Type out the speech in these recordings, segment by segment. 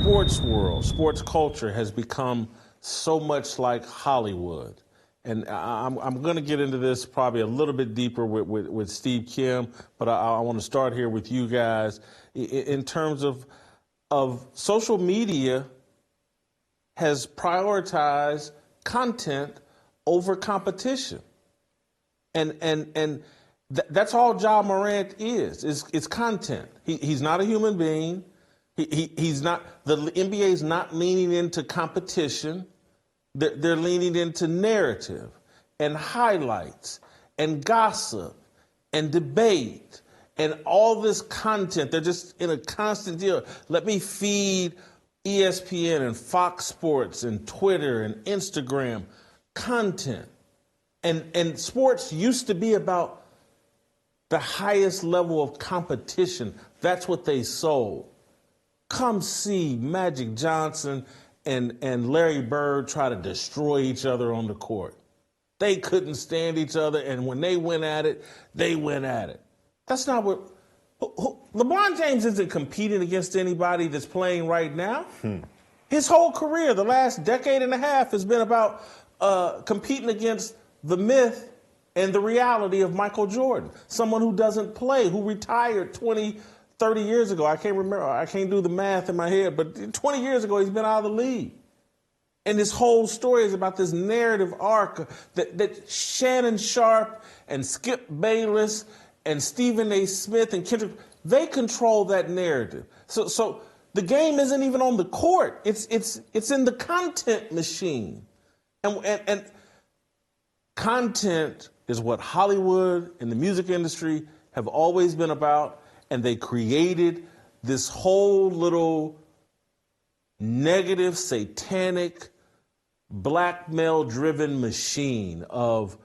sports world, sports culture has become so much like Hollywood. And I'm going to get into this probably a little bit deeper with Steve Kim, but I want to start here with you guys. In terms of social media has prioritized content over competition. And that's all Ja Morant is. It's content. He's not a human being. He's not, the NBA is not leaning into competition. They're leaning into narrative and highlights and gossip and debate and all this content. They're just in a constant deal. Let me feed ESPN and Fox Sports and Twitter and Instagram content. And sports used to be about the highest level of competition. That's what they sold. Come see Magic Johnson and Larry Bird try to destroy each other on the court. They couldn't stand each other, and when they went at it, they went at it. That's not what... LeBron James isn't competing against anybody that's playing right now. His whole career, the last decade and a half, has been about competing against the myth and the reality of Michael Jordan, someone who doesn't play, who retired 20, 30 years ago. I can't remember. I can't do the math in my head, but 20 years ago, he's been out of the league. And this whole story is about this narrative arc that Shannon Sharp and Skip Bayless and Stephen A. Smith and Kendrick, they control that narrative. So the game isn't even on the court. It's in the content machine. And content is what Hollywood and the music industry have always been about. And they created this whole little negative, satanic, blackmail-driven machine of,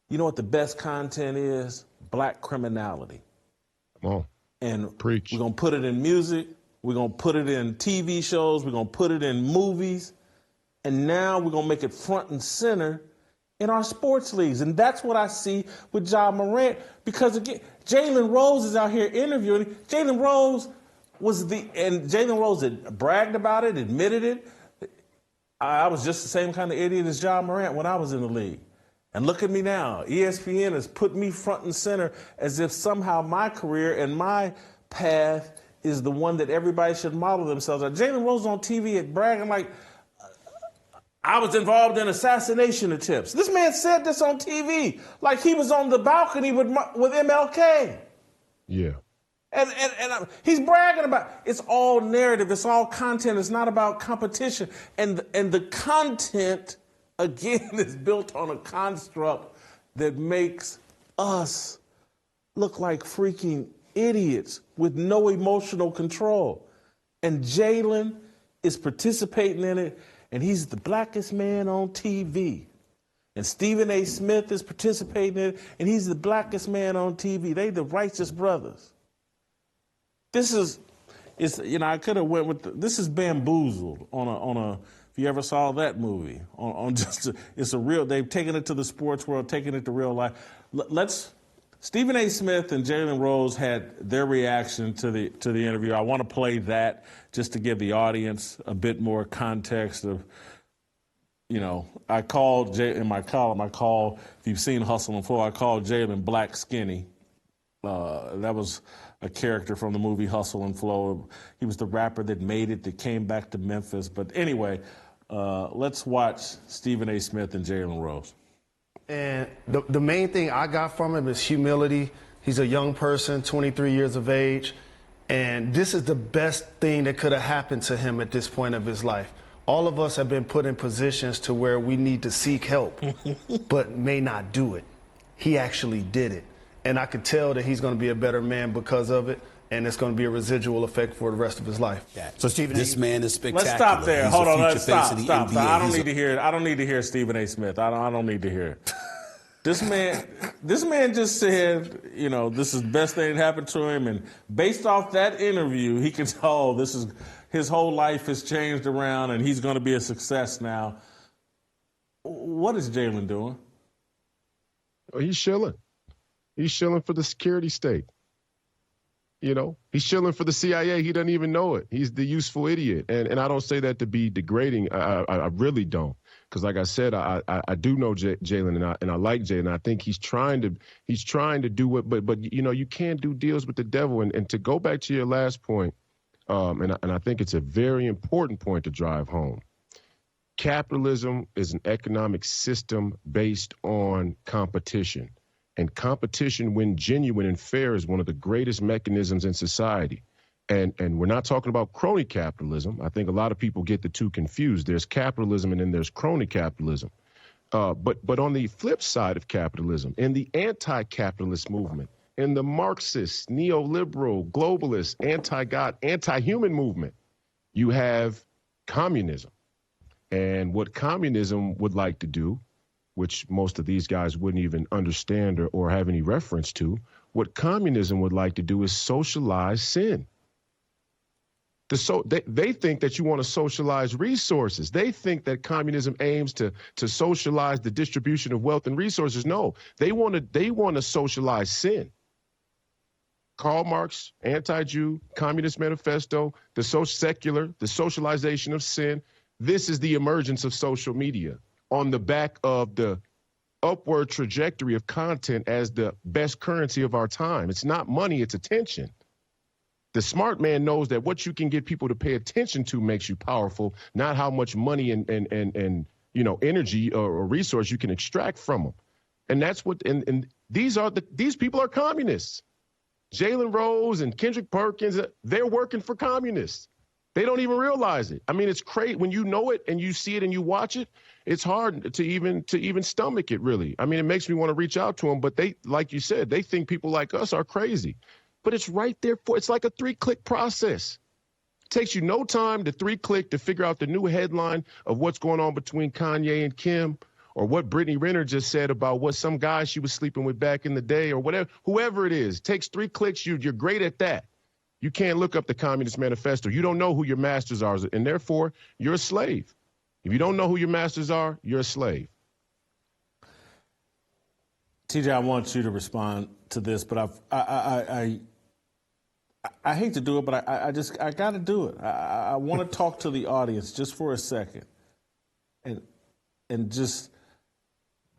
you know what the best content is? Black criminality. Come on. And preach. We're going to put it in music. We're going to put it in TV shows. We're going to put it in movies. And now we're going to make it front and center in our sports leagues. And that's what I see with Ja Morant. Because, again, Jalen Rose is out here interviewing. Jalen Rose Jalen Rose had bragged about it, admitted it. I was just the same kind of idiot as Ja Morant when I was in the league. And look at me now. ESPN has put me front and center as if somehow my career and my path is the one that everybody should model themselves on. Jalen Rose on TV at bragging like, I was involved in assassination attempts. This man said this on TV like he was on the balcony with MLK. Yeah. And he's bragging about, it's all narrative, it's all content, it's not about competition. And the content, again, is built on a construct that makes us look like freaking idiots with no emotional control. And Jalen is participating in it, and he's the blackest man on TV. And Stephen A. Smith is participating in it, and he's the blackest man on TV. They the righteous brothers. This is, I could have went with, this is Bamboozled on a, if you ever saw that movie, it's a real, they've taken it to the sports world, taken it to real life. Stephen A. Smith and Jalen Rose had their reaction to the interview. I want to play that just to give the audience a bit more context of, I called in my column, if you've seen Hustle and Flow, I called Jalen Black Skinny. That was a character from the movie Hustle and Flow. He was the rapper that made it, that came back to Memphis. But anyway, let's watch Stephen A. Smith and Jalen Rose. And the main thing I got from him is humility. He's a young person, 23 years of age, and this is the best thing that could have happened to him at this point of his life. All of us have been put in positions to where we need to seek help, but may not do it. He actually did it. And I could tell that he's going to be a better man because of it, and it's going to be a residual effect for the rest of his life. Yeah. So, Stephen, this man is spectacular. Let's stop there. He's Hold on. Let's Stop. I don't need to hear it. I don't need to hear Stephen A. Smith. I don't need to hear it. This man just said, this is the best thing that happened to him, and based off that interview, he can tell, his whole life has changed around, and he's going to be a success now. What is Jalen doing? Oh, he's chilling. He's chilling for the security state. You know, he's shilling for the CIA. He doesn't even know it. He's the useful idiot. And I don't say that to be degrading. I really don't. Because like I said, I do know Jalen, and I like Jalen. I think he's trying to do it, but you know, you can't do deals with the devil. And to go back to your last point, and I think it's a very important point to drive home. Capitalism is an economic system based on competition. And competition, when genuine and fair, is one of the greatest mechanisms in society. And we're not talking about crony capitalism. I think a lot of people get the two confused. There's capitalism and then there's crony capitalism. But on the flip side of capitalism, in the anti-capitalist movement, in the Marxist, neoliberal, globalist, anti-God, anti-human movement, you have communism. And what communism would like to do, which most of these guys wouldn't even understand or have any reference to, what communism would like to do is socialize sin. They think that you want to socialize resources. They think that communism aims to socialize the distribution of wealth and resources. No, they want to socialize sin. Karl Marx, anti-Jew, Communist Manifesto, the secular, the socialization of sin. This is the emergence of social media on the back of the upward trajectory of content as the best currency of our time. It's not money, it's attention. The smart man knows that what you can get people to pay attention to makes you powerful, not how much money and you know, energy or resource you can extract from them. And that's what, and these people are communists. Jalen Rose and Kendrick Perkins, they're working for communists. They don't even realize it. I mean, it's crazy when you know it and you see it and you watch it. It's hard to even stomach it, really. I mean, it makes me want to reach out to them, but they, like you said, they think people like us are crazy. But it's right there it's like a 3-click process. It takes you no time to 3-click to figure out the new headline of what's going on between Kanye and Kim, or what Brittany Renner just said about what some guy she was sleeping with back in the day, or whatever, whoever it is. It takes 3 clicks. You're great at that. You can't look up the Communist Manifesto. You don't know who your masters are, and therefore you're a slave. If you don't know who your masters are, you're a slave. TJ, I want you to respond to this, but I hate to do it, but I got to do it. I want to talk to the audience just for a second, and just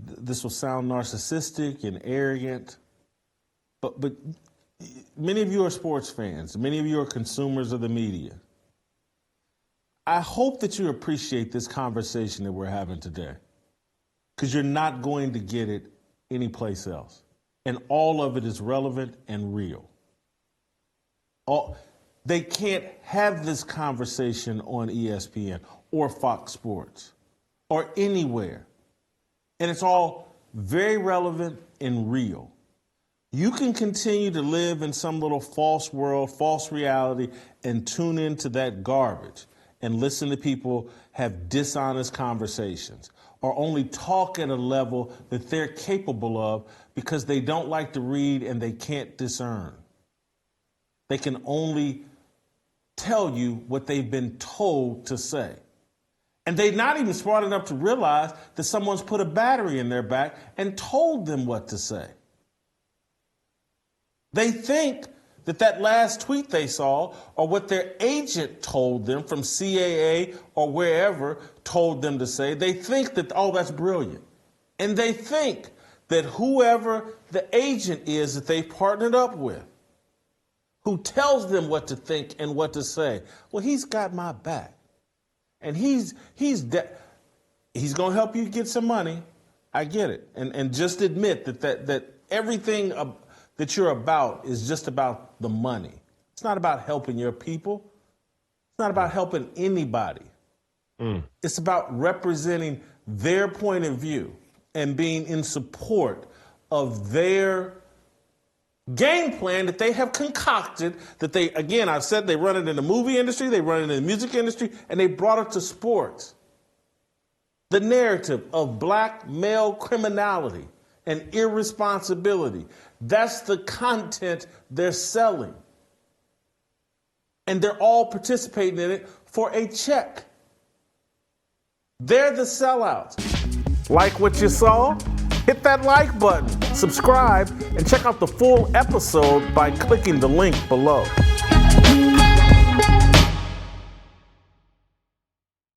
this will sound narcissistic and arrogant, but many of you are sports fans. Many of you are consumers of the media. I hope that you appreciate this conversation that we're having today, because you're not going to get it anyplace else. And all of it is relevant and real. They can't have this conversation on ESPN or Fox Sports or anywhere. And it's all very relevant and real. You can continue to live in some little false world, false reality, and tune into that garbage and listen to people have dishonest conversations or only talk at a level that they're capable of because they don't like to read and they can't discern. They can only tell you what they've been told to say. And they're not even smart enough to realize that someone's put a battery in their back and told them what to say. They think that last tweet they saw or what their agent told them from CAA or wherever told them to say, they think that, oh, that's brilliant. And they think that whoever the agent is that they partnered up with, who tells them what to think and what to say, well, he's got my back. And he's going to help you get some money. I get it. And just admit that everything that you're about is just about the money. It's not about helping your people. It's not about helping anybody. It's about representing their point of view and being in support of their game plan that they have concocted, that they, again, I've said they run it in the movie industry, they run it in the music industry, and they brought it to sports. The narrative of black male criminality and irresponsibility. That's the content they're selling. And they're all participating in it for a check. They're the sellouts. Like what you saw? hit that like button, subscribe, and check out the full episode by clicking the link below.